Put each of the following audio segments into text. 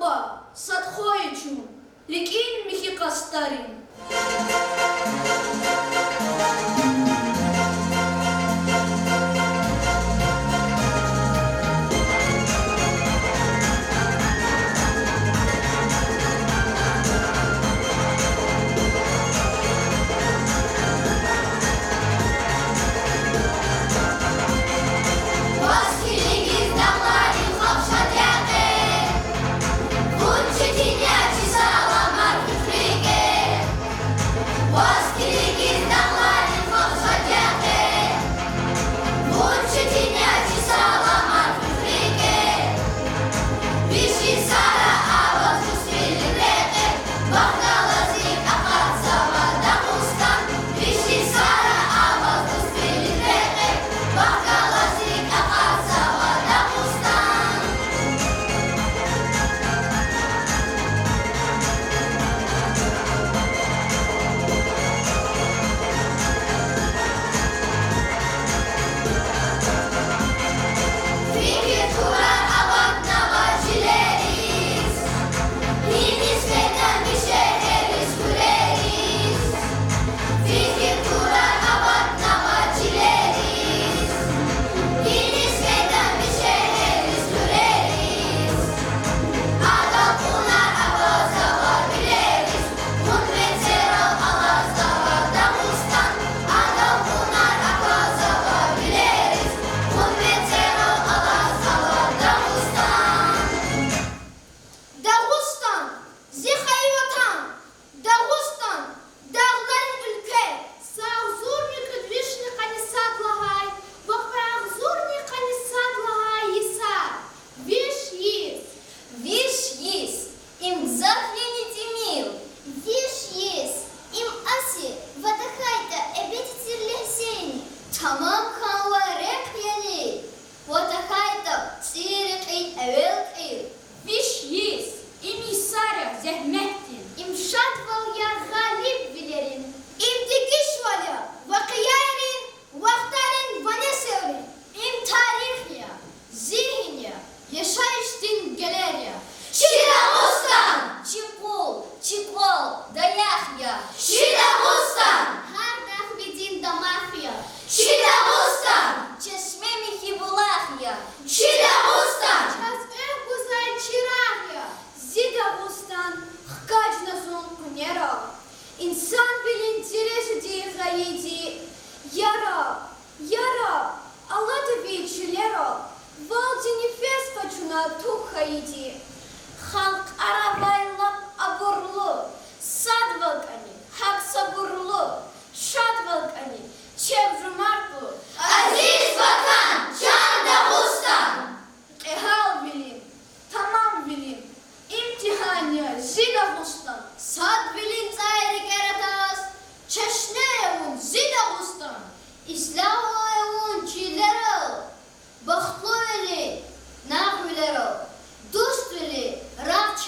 ба садхои чун, лекин михи қастарин. İnsan bilinci diyeceği yara, Allah da bilçilero, valcini festa çuna tuhaydi. Halk arabayla aburlu, sadvalkani, hak saburlu, şadvalkani, çevrumartlu. Aziz vatan, can Dağıstan. Ehal bilim, tamam bilim, imtihanya Dağıstan. Sad bilim zahiri keratas, çeşne evun Dağıstan. İslahu evun çilero, bahtlu veli, nahvilero, dost veli, rakçı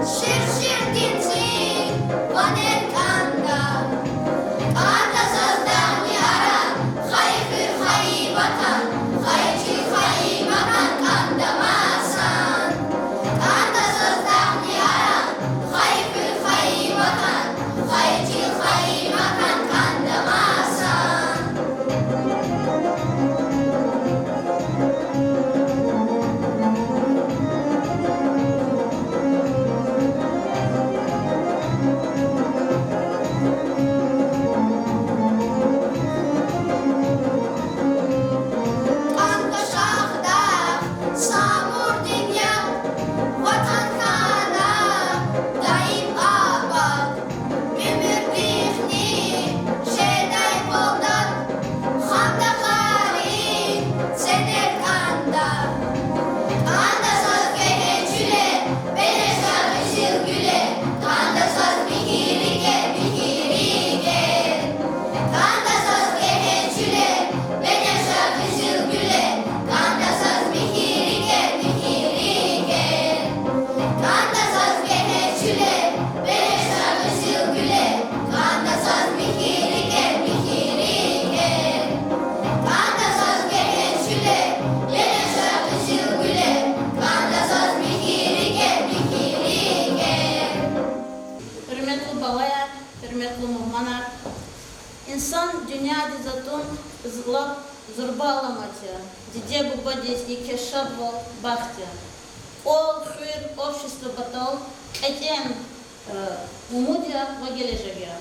Şir şir dinsin, vaner kanda. Kanda sazdan yaran, hayfir hayi vatan. Hayçi hayi vatan kandamasan. Kanda sazdan yaran, hayfir hayi vatan. Hayçi hayi vatan kandamasan. Kanda şahda, samur dünya, vatan kana, daim abad. Ömür dihni, şeyday boldan, hamda kari, sener kanda. Kanda saz geheçüle, beleşar üzülgüle, kanda saz mihirike, mihirike. Kanda saz geheçüle, beleşar üzülgüle, kanda saz mihirike, mihirike. Kanda saz geheçüle, beleşar üzülgüle, kanda saz mihirike, mihirike. Kanda saz geheçüle, beleşar üzülgüle, kanda saz mihirike, mihirike. Hürmetli babalar, hürmetli muhmanar, insan dünyada zatun zlab зурбаламатя, где бы бодис и кешабвал бахтя. Ол хыр общество батал, этен умудя вагележагя.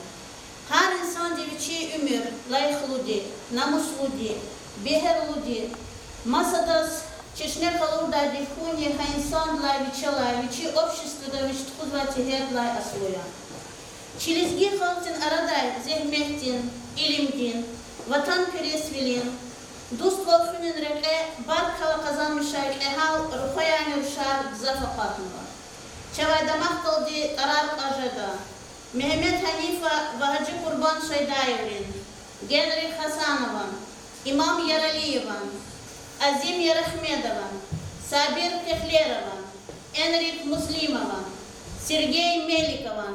Her insan deviçi ümür, layıkludi, namusludi, beherludi, masadas çeşne kalur da difuni ha insan layviçi общество da viçtkudva teher lay asluya. Çilizgi halkın araday zehmetin, ilimdin, vatanperestliğin, dost vakfının reke barkala kazanmışlar ehal ruhayan yurşar zafakatında. Çavayda mahtaldı Arap ajada, Mehmet Hanifa ve Hacı Kurban Şaydayev'in, Genrik Hasanovan, İmam Yaraliyevan, Azim Yarahmedovan, Sabir Kehlerovan, Enrik Muslimovan, Sergey Melikovan,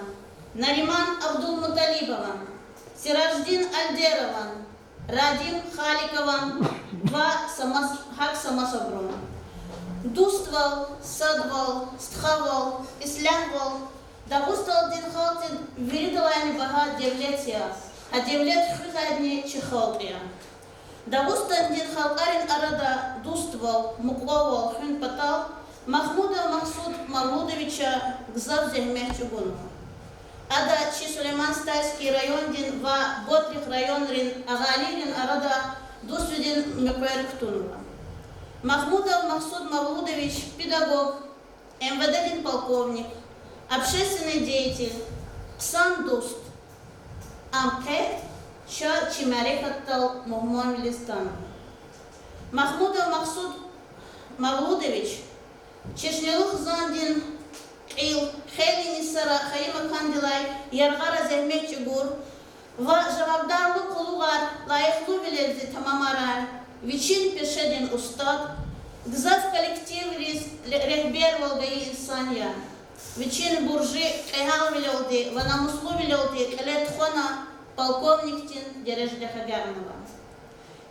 Nariman Abdulmutalibovan, Sirajdin Alderovan, Radim Халikovan ve Hak Samasobron. Дуствал, садвал, стхавал, ислямвал, дагустал дин халтин веридалайни баха девлетия, а девлет хюзайни чихалтия. Дагустан дин халкарин арада дуствал, мукловал, хюн патал, Махмуда Махсуд Мавлудовича гзав зехмех чугунова. Ада чи Сулейман Стайский район дин ва Ботлих район рин агалирин арада дусвидин мекуэрктунова. Махмудов Махсуд Мавлудович – педагог, МВД полковник, общественный деятель, псан-дуст, ампет, ша чимарекаттал Мухмон Листан. Махмудов Махсуд Мавлудович – Чешнелух Зандин, Ил, Хели Нисара, Хаима Кандилай, Яргара Зехмек Чигур, ва Жавабдарлу Кулугар, Лайхлу Велерди Тамамарай, Вичин Пешедин Устад, Гзав коллектив рехбер волгаи инсания, Вичин Буржи Эхал Вилелди, Ванамуслу Вилелди, Калет Хона, полковниктин Дережде Хабярнова.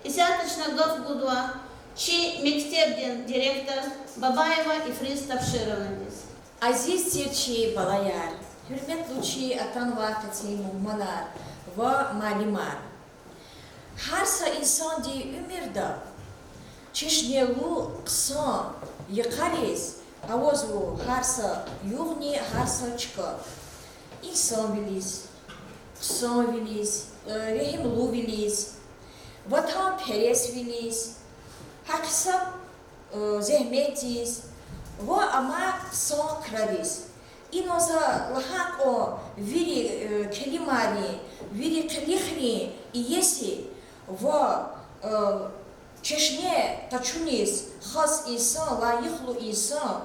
Исяточно Гав Гудва, Чи Мектебдин директор, Бабаева и Фриз Тавшировандис. Aziz sirçi balayar, hürmetluçi atan vakti muhmanar ve malimar. Harsa insan di ümirda, çeşnelu kısa yıkarız, avazu harsa yuğni harsa çıkar. İnsan biliz, kısa biliz, rehimlu biliz, vatanperest biliz, haksap zehmetiz, ve ama son kraliz. İnoza lahak o viri kelimari, viri kelihri iyesi ve çeşne taçuniz has insan, layıklı insan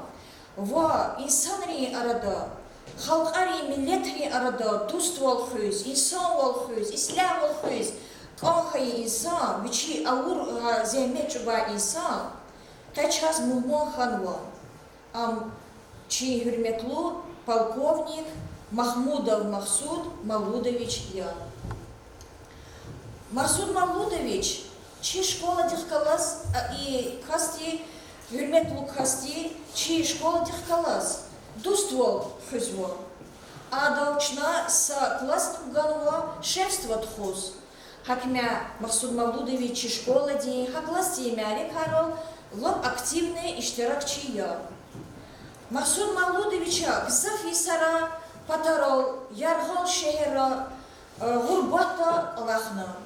ve insanları arada, halkari milletleri arada dost olhuyuz, insan olhuyuz, İslam olhuyuz, kanhayı insan, viçi avur zehmet çuba insan, kaçaz muhmon hanvan. Чи hürmetlu полковник Махмудов Махсуд Мавлудович я. Марсуд Мавлудович, чи школа дихкалас и касти, hürmetluk kasti, чи школа дихкалас, дуствол хызво. Адалчна с классным ганова шефство тхуз. Хакмя Махсуд Мавлудович чи школа ди, хакласти мяри карол, лоб активный иштиракчия. Махсуд Мавлудовича гзаф исара патарол, яргал шехера, гурбата Аллахна.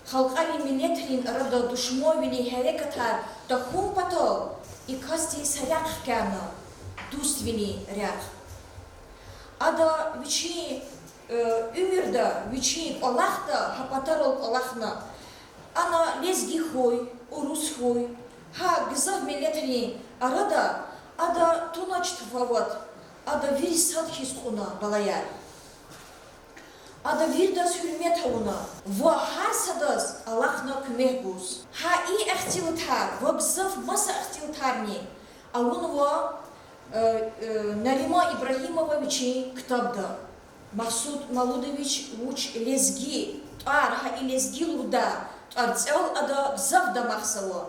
Халқари миллетрин рада душмовили хареката тахум патол и касти сарях кана, дуствини рях. Ада вичи умирда, вичи Аллахта, хапатарол Аллахна, ана лезги хой, урус хой, ха гзав миллетрин арада, ада туначт фават, ада вирисат хискуна балаяр. Ада вирдас hürmetavuna, va har sadas Allah'na kümehbuz. Ha i ehtilutar, va bzaf masa ehtilutarni. Alun va Нарima Ибрагимовичи китабда. Махсуд Мавлудович уч лезги, ар ха и лезги луда, ар цел ада бзав да махсава.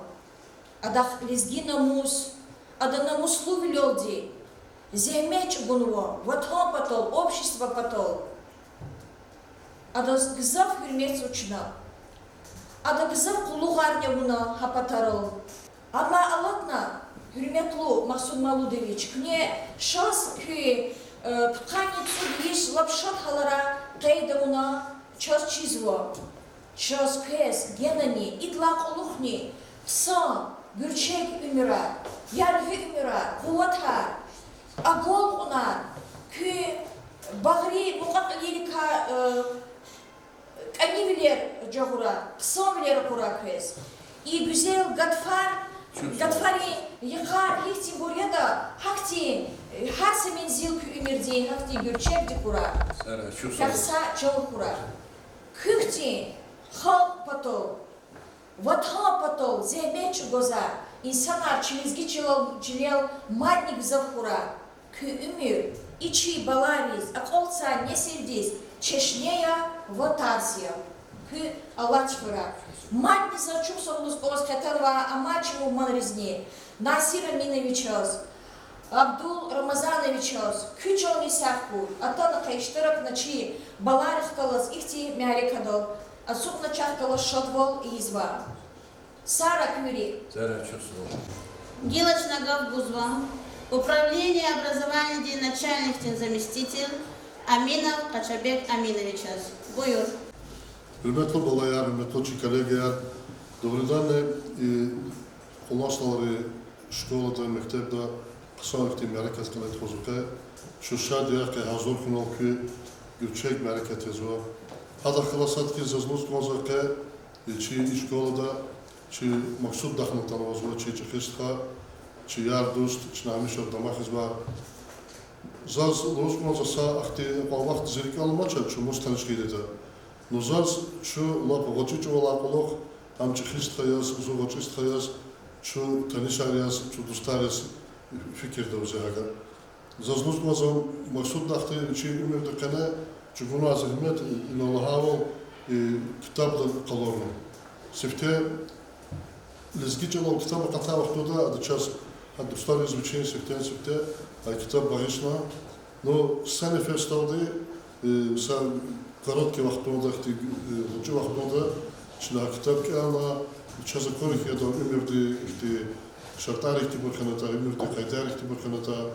Ада лезги намус, ада намуслу вилёлди. Земеч гунва, ватха патол, общество патол. Ада гзав хürmet учна. Ада гзав кулугарня буна хапатарол. Ама алатна hürmetlu Махсуд Мавлудович, кне шас ки тканицу лиш лапшат халара тайдауна час чизво. Час кес генани итлак олухни пса гürçek ümüra, yargı ümüra, kuvvata, agol ona ki bagri muqat yelika kaniviler jahura, psa viler kura kes. И güzel Gadfari yıkar hikti buraya da hakti her semen zilkü ümirdi hakti gürçek di kura. Kapsa çal kura. Kıhti halk patol, vatha patol, zehmet goza. İnsanlar çilizgi çilel madnik zavkura. Kü ümür, içi balariz, akolsa ne sevdiz, çeşneya vatarsiya. Kü Allah çıkıra. Матница чувствовалась Оскатарова Амачеву Манрезни, Насира Миновичос, Абдул Рамазановичос, Кючон Исаху, Атана Кайштырак начи Баларих Калас Ихти Мярикадол, Асук начат Калас Шотвол и Изва. Сара Кюри. Сара чувствовал. Гилач Нагав Гузва, Управление образования начальник заместитель Аминов Качабек Аминовичос. Буюр. Hürmetli balayar, hürmetli kolegalar, doğrudan kolonsaları şkolada, mektepte kısa vakti hareket kılet hozuka, şu şadiye ki hazır kunal ki gerçek hareket yazıyor. Hada kılasat ki zaznuz konzaka, çi şkolada, çi maksud daxil tanımazıyor, çi çıkışta, çi yardust, çi namiş abdamak izba. Zaz loz konzasa akti qalvaq zirk almaça, çi mustanışkidede. Но зараз чу лапа гочич олаколох ам чихист хаяс зу гочист хаяс чу танишариас чу дустарис фикир дозага зазнус мазам максуд дахте чи умер декана чу гуна азмет инолхаво китабдан қалорно сифте лезгичело китаба ката вақтода да час ад дустарис звучение сифте китаб багишна но сане фесталди са короткий вақтода учу вақтода шла китабки ана чаза корих я да умерди ихти шартар ихти барханата умерди қайдар ихти барханата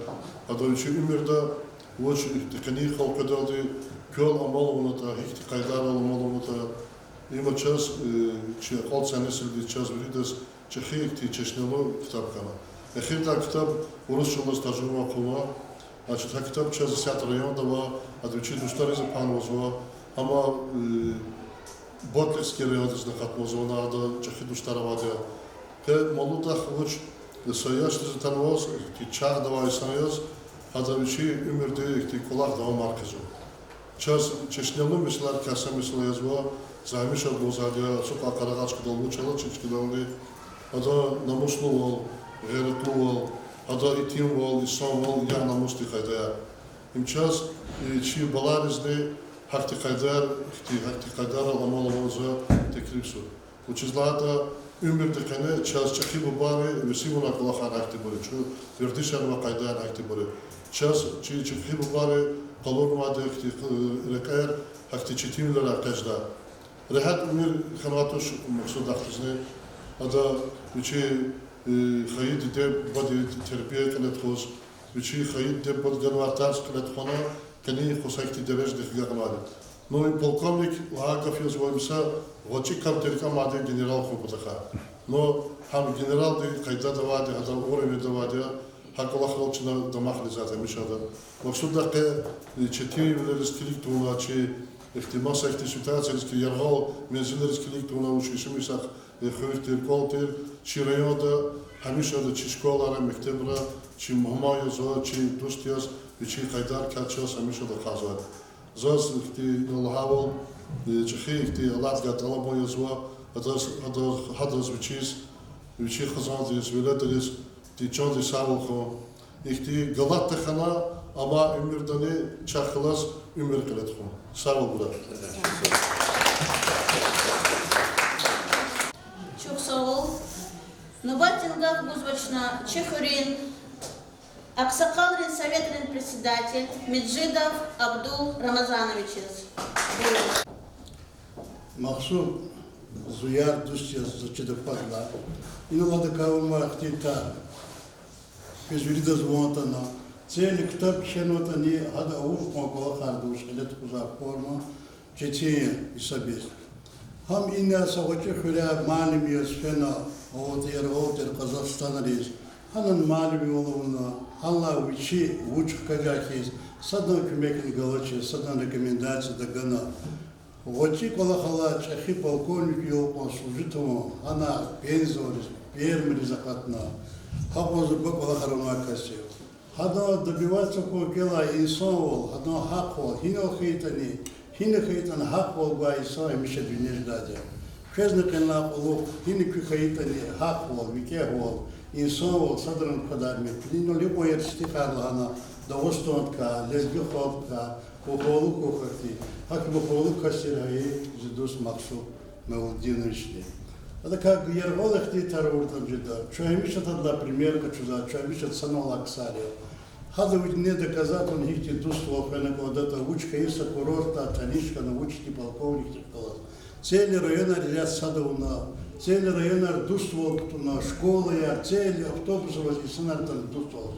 адавичи умерда воч ихти кани халқадалди кёл амалуната ихти қайдар амалуната има час чи қол санесилди час виридас чехи ихти чешнело китабкана эхирда китаб урусчалас тажрума қума значит ха китаб час 10 районда ва адавичи душтари за панвазва Ama Botlitski rayonuz da katmazona da çeşitli duştaravadya. Ke maluda hoç soyaş da tanvaz ki çağ da var sanıyoruz. Hadaviçi ümürde ki kolak da markazı. Çaz çeşitli mesela kasa mesela yazva zaymış bozadya çok karagaç kadar çalı çeşitli Ada namuslu ol, gayretli ol, ада и тим вол, и сон вол, я на мусти хайдая. Им час, чи баларизли, хакти хайдар, хакти хайдара, ламола моза, текрипсу. Учизлата, умер декане, час чахи бубари, висивуна кулахан хакти бори, чу вердишан ва хайдан хакти бори. Час, чи чахи бубари, قالون ماده اختی رکار هکتی چیتیم لر کجدا رهات امیر خنواتش مقصود دخترزنه ادا بچه خیلی ده بادی تربیه کنه خوش بچه خیلی ده باد جنواتاس کنه خونه کنی خوشایتی درج دخیل کنه نوی полковник лагافیز وایمسا وچی کم ترکم ماده گنرال خوب بتخا نو هم گنرال ده قیدا دواده ادا اورمی دواده هکولا خلوچنا دماغی زاده میشه دا مقصود دقیقه چتی ریسکلیک تونا چی احتماس احتی سیتواسیه ریسکی یارغال منزل ریسکلیک تونا وشیشم میساق خویتر کالتر چی رایان دا همیشه دا چی شکولاره مکتبره چی مهمایی زا چی دوستیاس و چی قیدار کاتشاس همیشه دا خازواد زاز احتی الهاول چخی احتی لاتگات الابوی زوا هدرز وچی خزان دیس ولادریس تی چون دی ساول خو احتی غلط تخنا ama ömürdeni çakılas ömür kılet xo. Sağ ol burada. Çok sağ ol. Нубатингов Гузвачна Чехурин, Аксакалрин Советрин председатель Меджидов Абдул Рамазанович. Mahsur Zuyar Dusya Zachidapagla. Inolada kavma aktita. Pezvida zvantana. Цели кітап кішенотані ада ауф мақала қардуш қилет құзақ форма жетея исабес. Хам инна сағачы хүлі малими есфена оғытер Қазақстан рейс. Ханан малими олуына ханла вичи вучих кажахиз садан күмекін галачы садан рекомендация дагана. Оғачы қолақала чахи полковник елпан служитому хана пензорис, пермери закатна. Хапозы бұл қолақарама касев. Хада добиваться кокела инсовол, хада хаквол, хинохейтани хаквол ба иса миша дунеж даде. Фезнекенла олух, хинекухейтани хаквол, викехвол, инсовол, садран кадарми. Лино либо ерстихарлана, дагостонтка, лезгихотка, кухолу кухарти. Хаки бухолу касирхаи, зидус Максу Мелдиновични. Это как ярголых таруртам жида. Чуамиша тогда примерка чуза, чуамиша цанола ксария. Хада ведь не доказать он их титулство, когда-то учка иса курорта, танишка на учки полковник тихкалас. Цели района ряд садовна, цели района дуство на школы, цели автобусы возле там дуство.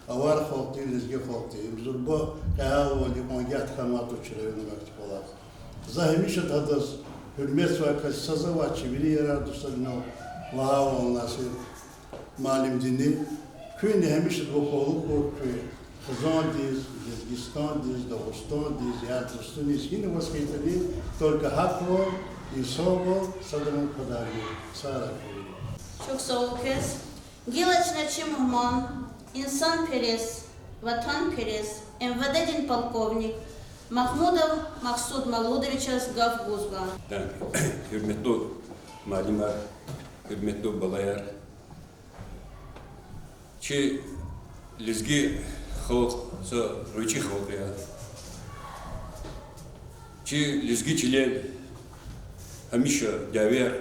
Авар халты, лезги халты. Им зурба каялова лимагят хамату чревна вактикалас. Загемиша тогда hürmet ve sazavaçı biri yaradırsanlar vahav nasıl malum dini köyünde hemişe bu kolu köy Kazan diz, Gizgistan diz, Dağıstan diz, Yardıstan diz yine vaskaytani только hakvo, insovo, sadran kadarı sara. Çok sağ ol kız. Гилочна Чимгман, инсан перес, ватан перес, МВД полковник, Mahmudov Maksud Maludovich Gaf Guzba. Hürmetli malimler, hürmetli balayar. Çi lizgi halk sa rüçi halk ya. Çi lizgi çilen hamişa daver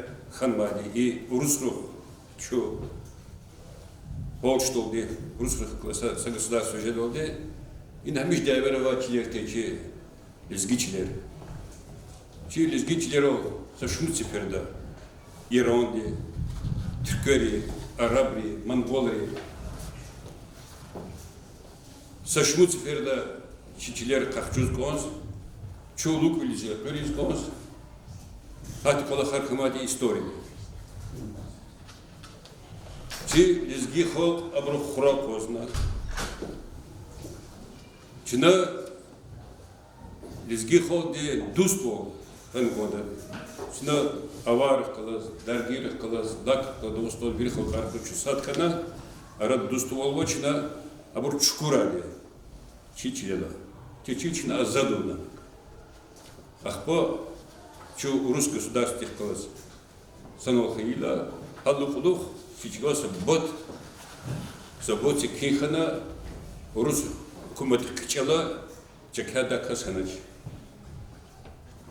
xanmali i Rusruh şu Bolştol diye Rusruh klasa государство жедолде и намиш daver vachilerte çi лезгичилер. Чи лезгичилеров сошнуться перда. Иранди, Türkleri, Arabri, Mongoли. Сошнуться перда чичилер кахчуз гонс. Чулук вилизе, периз гонс. Хати кола хархамати истории. Чи лезги хол абру хурак озна. Чина лизги холди дуство года. Сна авар калас, даргир калас, дак калас, вирхол карпучу садкана, арад дуство лочина, абур чукурали. Чичила. Чичина азадуна. Ахпо чу русский государственный калас. Санохаила, халухудух, чичгоса бот. заботи кинхана урус кумат кчала чакада касанач.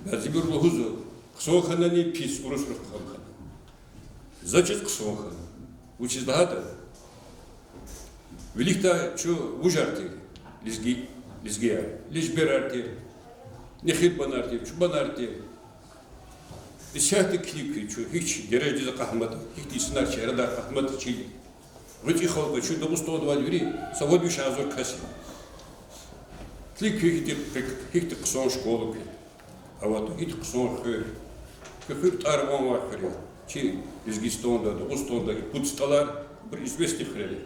Базибур лохузу ксоханани пис урус рухамхан. Зачет ксохан. Учит багато. Великта чу ужарти лизгия, лишь берарти, нехит банарти, чу банарти. Исяты клипы, чу хич дереди за кахмата, хихти снарчи радар кахмата чили. Рути халка чу до устого два двери, соводю шазор каси. Клипы хихти ксон школу пи, а вот хихти ксон хыр, хыр тарван вахри, чи лизгистонда, до устонда, путсталар, бір известный хрели.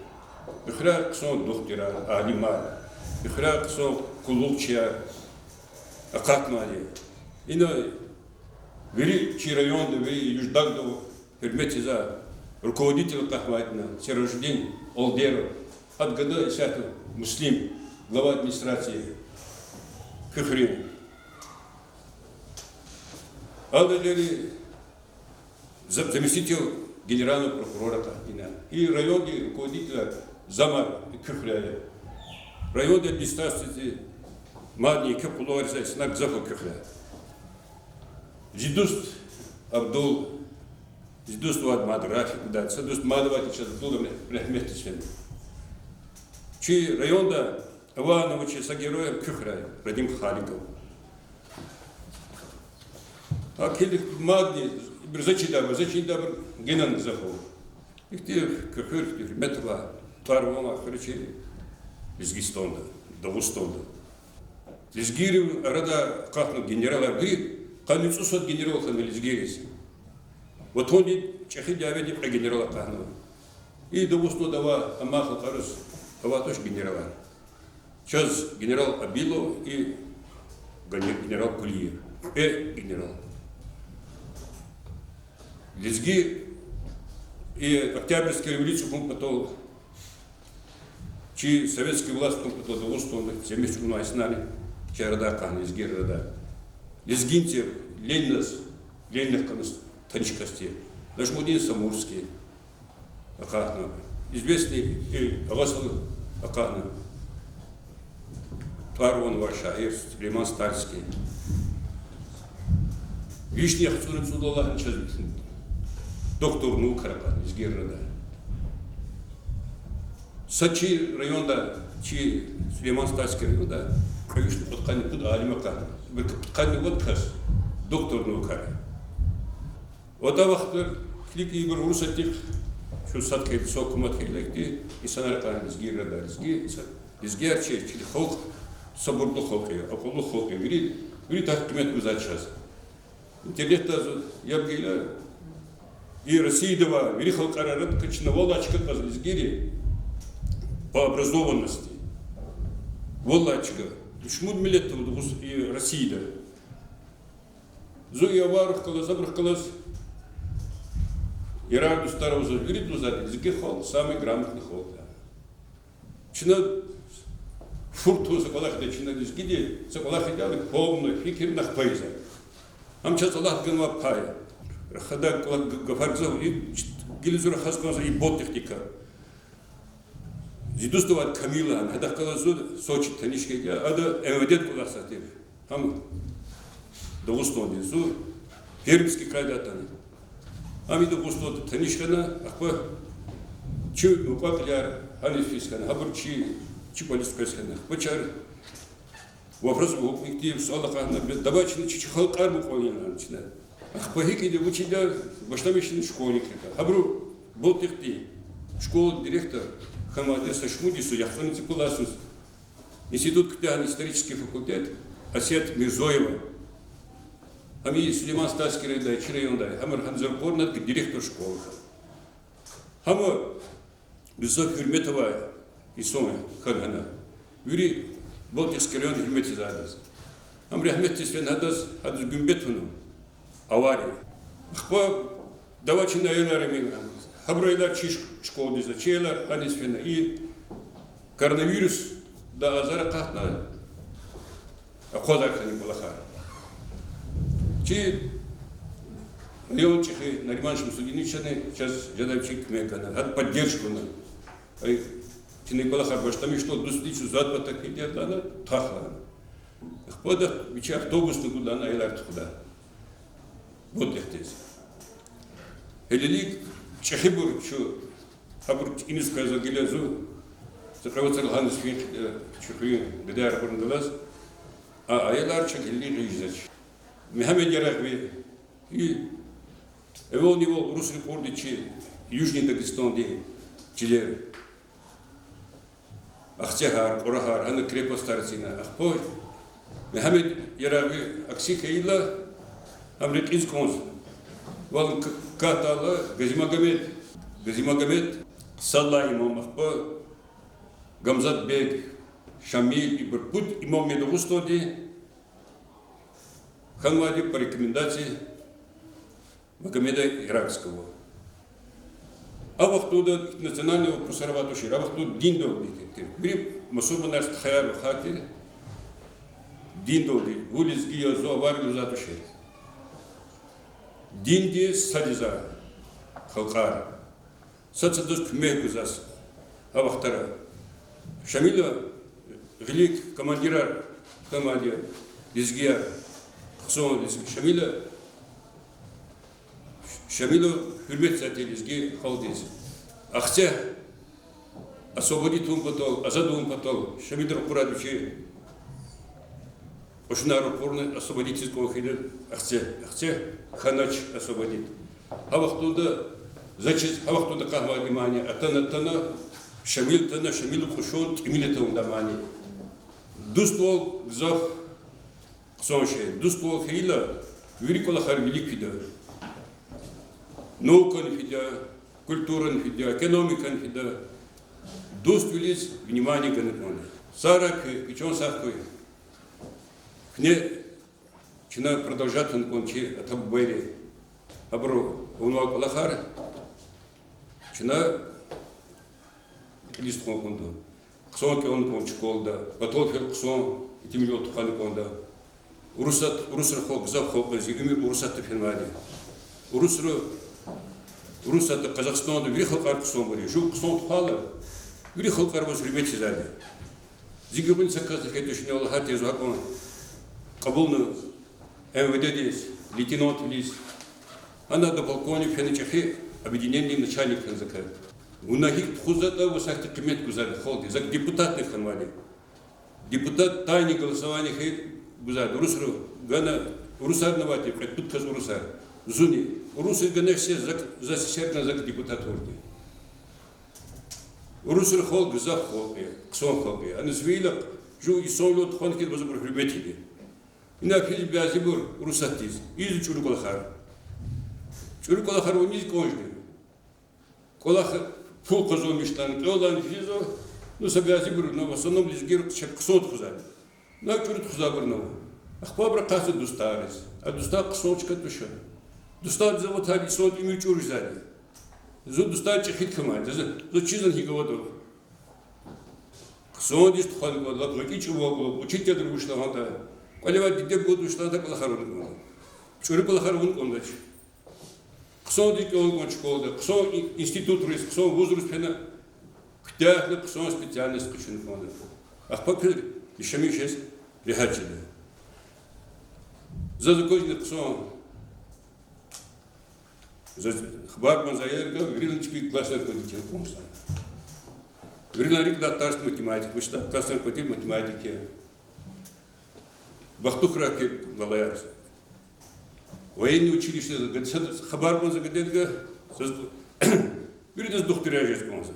Ихра ксон духтира, анимар, ихра ксон кулукчия, акатмали. Ино вери чи район, вери юждагду, хермете за руководителя Кахватина, Сирождин Олдеров, от года сяту муслим, глава администрации Хихрин. Алдалери заместитель генерального прокурора Кахтина и районный руководитель Замар Кюхляя. Районной администрации Мадни Кюхлуарзай Снак Заху Кюхляя. Жидуст Абдул, Жидуст Вад Мадрафик, да, Садуст Мадавати сейчас Абдулом Рахметисвен. Чи районда Авановича Сагероем Кюхляя, Радим Халиков. А Келих Мадни, зачем Генан Заху. Их те Кюхляя, Метова. Парвома хричи Лизгистонда, Дагустонда. Лизгирев рада кахну генерала гри, каницу сот генерал хан Лизгирис. Вот он и чехи дяведи про генерала кахну. И Дагусту дава амахал карус, ава тоже генерала. Сейчас генерал Абилов и генерал Кулиев. Генерал. Лизги и Октябрьская революция потом чи советский власть по Дагустану, семьи чумной снали, чай рада кан, изгир рада. Лезгинте, Ленинов канус, танчикости, даже Мудин Самурский, Акахна, известный и Авасал Акахна, Тварвон Варшаев, Лиман Стальский. Вишня Хацурин Судаллах, доктор Нукаракан, изгир рада. Сачи районда, чи Сулейман Стальский районда, конечно, подкани куда алимакан, подкани вот кас, доктор Нукар. Вот авахтер клик игр урусатих, что садки сокумат хилекти, и санаркан изгир рада, изгир чи хок, соборду хоки, около хоки, вери так кмет гузать сейчас. Интернетта я бгила, и Россия дава, вери халкарарат качна волачка каз изгири. По образованности. Воллачка. Шмуд милет и Россия. Зоя варухкала, забрахкалась. И раду старого заверит, но за языке хол, самый грамотный хол. Чина фурту заколахда, чина дискиди, заколахда, полный фикер нахпайза. Амчат Аллах ганва пая. Рахада гафарзав и гилизура хаскоза и ботехника. Зидустоват Камила, хадах калазуд, Сочи танишки, ада эмведет куласатив. Хам Дагустон зу, Пермский край датан. Ами Дагустон танишкана, ахпа чу мукакляр, халифискана, хабурчи, чиполискаскана, почар. Вопрос был иктив салахана, давачный чичхалкар мукоина начинает. Ахпа хикиде учителя, баштамичный школьник. Хабру был техти, школа директор. Хамадеса Шмудису, Яхтаницы Пуласус, Институт Ктян, исторический факультет, Асет Мирзоева, Ами Сулейман Стальский районда, Чирайонда, Хамар Ханзарборнат, директор школы. Хама Бизов Юрметова и Соня Хангана, Юрий Балтийский район Юрмети Задас. Хам Рахмети Свен Хадас, Хадас Гюмбетвану, авария. Хпа Давачина Юнарами, Хабрайлар чиш школ диза чейлар ханисфена и коронавирус да азара кахна ахозар хани балахар. Чи район чихи Нариман Шамсудиничаны сейчас жадавчик мекана, от поддержку на тинеколахар баштами что дустичу задбата кидятлана тахлана. Хпода бичи автобусны кудана айлар тхуда. Вот эхтез. Элилик чехибур чу хабур иниская загилязу закравацал ханс фин чухи гдар бурндалас а айлар чехили рижач. Мехамед ярахви и его него русский пордичи Южный Дагестан де чилер. Ахтехар, Орахар, ана крепостарцина. Ахпой. Мехамед ярахви аксихейла амрит изконс. Вал катала Газимагомед Салла имам ахпой. Гамзат бег Шамиль и Барпут имам Медогустоди. Ханвади по рекомендации Магомеда Иракского. А вот туда национального консерватора, а вот тут диндо дикти. Бери масурманар стхаяр хатир. Диндо ди, улиц гия зоавар лузатушер. Динди садиза халкар. Сацадус кмех гузас. А вахтара. Шамиля велик командир изгия. Шамилу hürmet сателизги халдиз. Ахте освободит ум потол, азад ум потол. Шамилу курадучи. Ошнару порны освободить из кохида. Ахте ханач освободит. Хавахтуда зачис хавахтуда кахва внимание. Атана Шамилу хушон тимилета ундамани. Дуствол зав Сонше, дуствол хейла, великолахар великида. Наука нфидя, культура нфидя, экономика нфидя. Дуствились внимание ганеконы. Сарак и чон сахкой. Хне чина продолжать он кончи атаббери. Абро унвак лахар. Чина лист конкунду. Ксон он конч колда. Потом ксон и тимилот ханы конда. Урусар хок зав хок зигми урусат фенвали. Урусат Казахстанда вихал карксон бори. Жук сон хала. Вихал карвас ребети зали. Зигибин саказ хетушни Аллах те закон. Кабулны МВД дис, лейтенант лис. Она до полковник феничахи объединенный начальник языка. У нахик хузата высахти кемет гузали холди. Зак депутатный ханвали. Депутат тайне голосования хейт Гузад, Урусру, Гана, Урусарнавати, предпутказ Урусар, Зуни, Урусы Гана все засердно за депутатурки. Урусар холг за холги, ксон холги, а на свилах жу и солют хонки базабур хребетили. И на физ бязибур Урусатиз, из Чурколахар. Чурколахар униз конжды. Колахар фул козон миштан, Клолан физо, ну собязибур, но в основном лизгир ксон хузали. На чурт хузабырнова. Ахпабра касы дустарис. А дуста ксончка туша. Дуста завод хаби сон ими чур зали. Зу дуста чехит хамай. Зу чизан хиговоду. Ксон дис тухали год лап лаки чувогло. Учитель другушла ханта. Калева диде буду шла так лахарун. Чуры лахарун кондач. Ксон дик он кончколда. Ксон институт рис. Ксон вузрус пена. Ктяхна ксон специальность кучун конда. Ахпабра еще мишес рехачили. За закозный ксон. За хбарман заярга, грилочки классный руководитель комса. Гриларик датарст математик, вы что, классный руководитель математики. Бахтухраки галаярс. Военное училище, хбарман загаденга, грилас духтыряжес комса.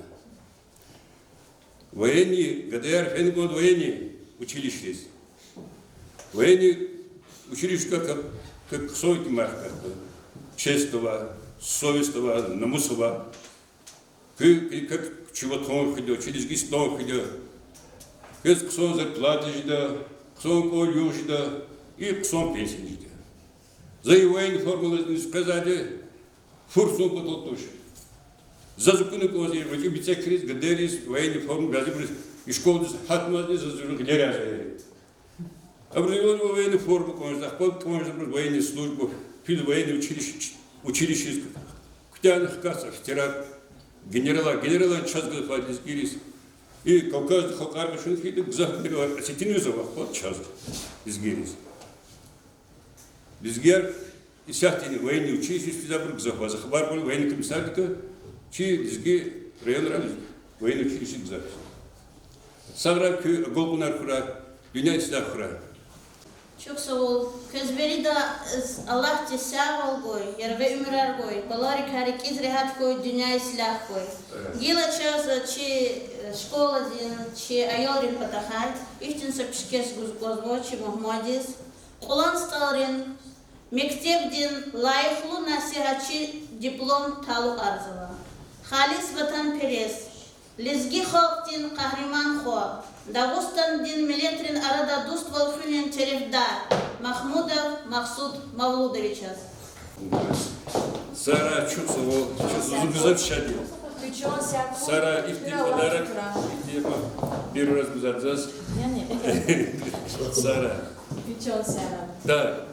Военные, ГДР, фенгод военные. Училище. Военные училище как сойки марка, честного, совестного, намусова, как чего-то ходил, через гистон ходил, как сон зарплаты жда, сон колью жда и сон пенсии жда. За военные формулы сказали, фурсон потом тоже. За законы кози, в эти бицекрис, гадерис, военные формулы, газибрис, и школы хатмазни зазру гнеряжали. Образование военной формы, военную службу, военное училище, ктяных кассах, генерала час говорит, ирис, И Кавказ халкар шunu ki güzel bir var. Setiniyorsa bak bak çaz. Bizgeriz. Bizger isyahtini военный училище физабр güzel fazla. Haber böyle военный комиссар ki ki bizgi rayon ramız военный училище güzel. Sonra ki golbunar kura, dünya silah kura. Çok sağ ol. Közberi de Allah tesavval koy, yarve ömür koy, balarik hareket rehat koy, dünya silah koy. Gila çaz çi школа din, çi ayolrin patahay, iştin sapışkes gozbo çi Muhammadiz. Olan stalrin, mektep din layıklı nasihatçı diplom talu arzıla. Halis vatan perest, lezgi halk din kahraman xo. Dağıstan din milletrin arada dost volfinin terefdar Mahmudov Maksud Mavludovich'az. Sara çok sağ ol. Çok güzel şadi. Sara ifti pодарок. Первый раз гузарзас. Сара. Да.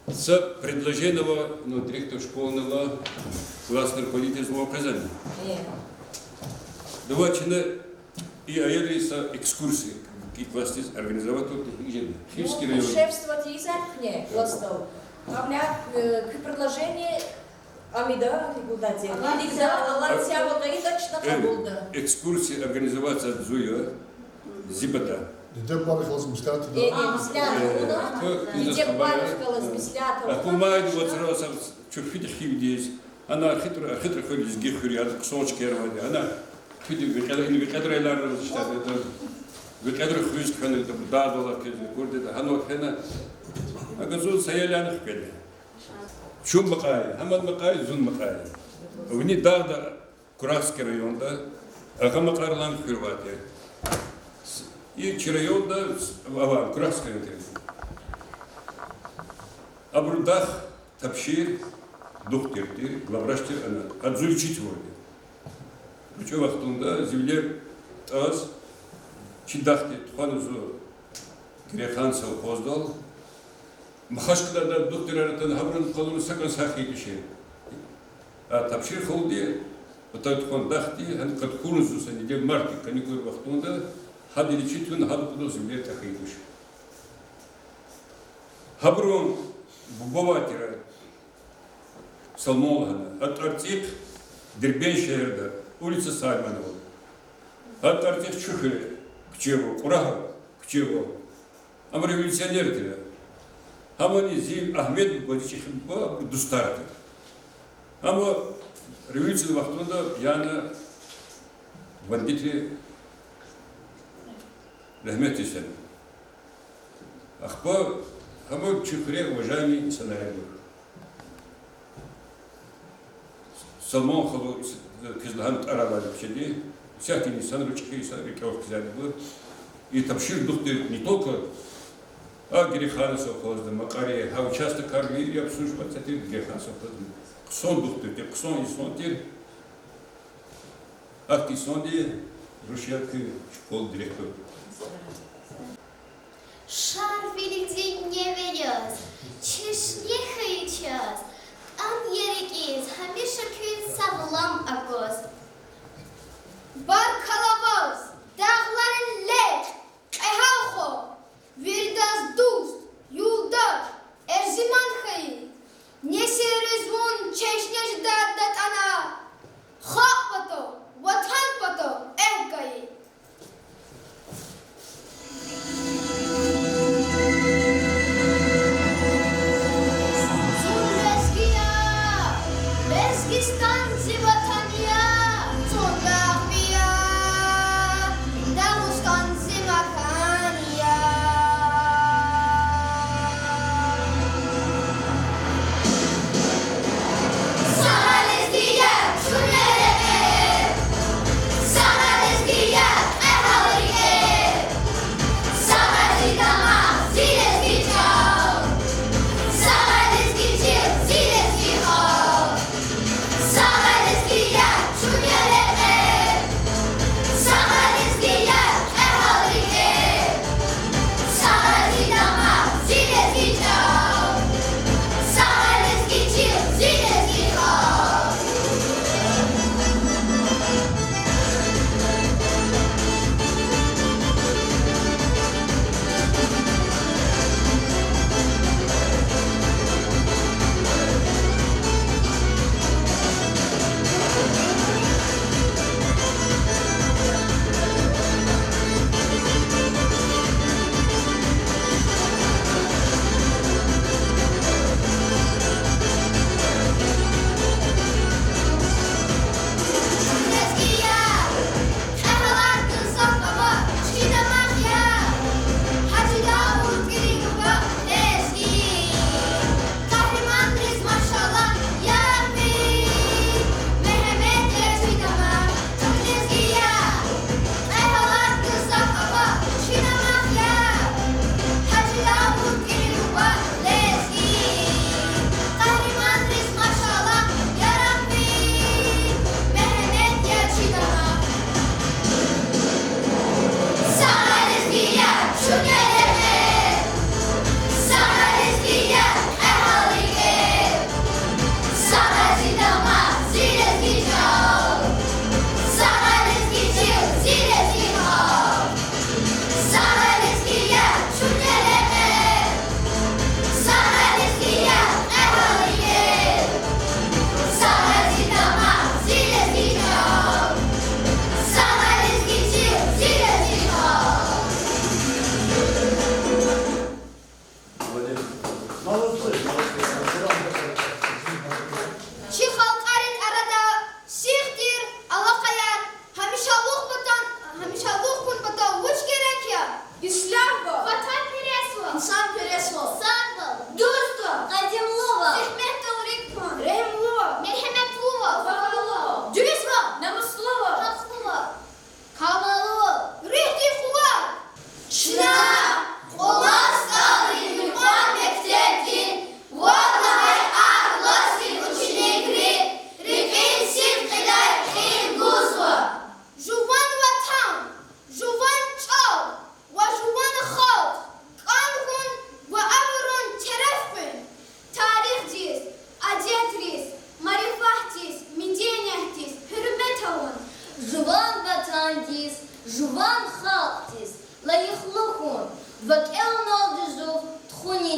С предложенного, ну, директор школьного классного руководительского указания. Давайте и аялиса экскурсии, и классы организовать тут Химский район. Шефство тизархне властов. Амля к предложению Амида депутате. Лигда Алатия вот и точно кабулда. Экскурсии организоваться от Зуя, Зибата. Где барахлас мускаты, да? Где барахлас мислята. А помайду вот сразу чуфит хивдесь. Она хитро ходит с гихури, от кусочки рвали. Она викадрайлар разыштады. Викадры хуйс кханы дадала кезе курды. Ано хена. Агазул саялянах кеде. Шум макай, хамад макай, зун макай. Вни дагда Куравский районда, Агамакарлан Хюрвати. И Чирайонда, Куравский район. Абрудах, Тапшир, Духтертир, Главраштир, Адзульчить вроде. Причем вахтунда, Зивлер, Таз, Чидахти, Туханузу, Кирехансов поздал. Махашкада доктор Хабран Калун Сакан Сахи. А Тапшир Холди, вот этот Дахти, как Курузус, они где марки, каникулы вахтунда, Хадили Читвин, Хадукудо, Зивлер Тахидуш. Хаброн Бубаватира, Салмолгана, от Артик, Дербеншерда, улица Сальманова, от Артик Чухеля, к чего, Курага, к чего, а мы революционеры. Амани Зим Ахмед Бодичихба Дустарты. Ама революция вахтунда яна бандиты Рахмет Исен. Ахпа ама Чухре уважаемый санаябур. Салмон Халу Кизлахант Арабали Пчеди, всякий Нисан Ручки Риков Кизадибур. И Тапшир Духты не только Грехана совхозда, Макария, а участок Армирии обслуживается теперь Грехана совхозда. Ксон духты, ксон и сон теперь. Акти сон де, Рушьяки, школ директор. Шар великдень не верёс, чеш не хычас. Ан ерекиз, хамиша күн савлам агоз. Бар калабоз, dağların lek, ayhalxo. Virdas dust, yuldaş, erziman xayı. Neserezvon çeşnejda datana. Xaq pato, vatan pato, ehgayı. Bezgistan zivatanya, Tondağbiya.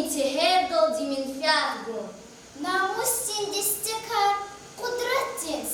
تهردو دي من فعلهم ناموس دستكر قدرت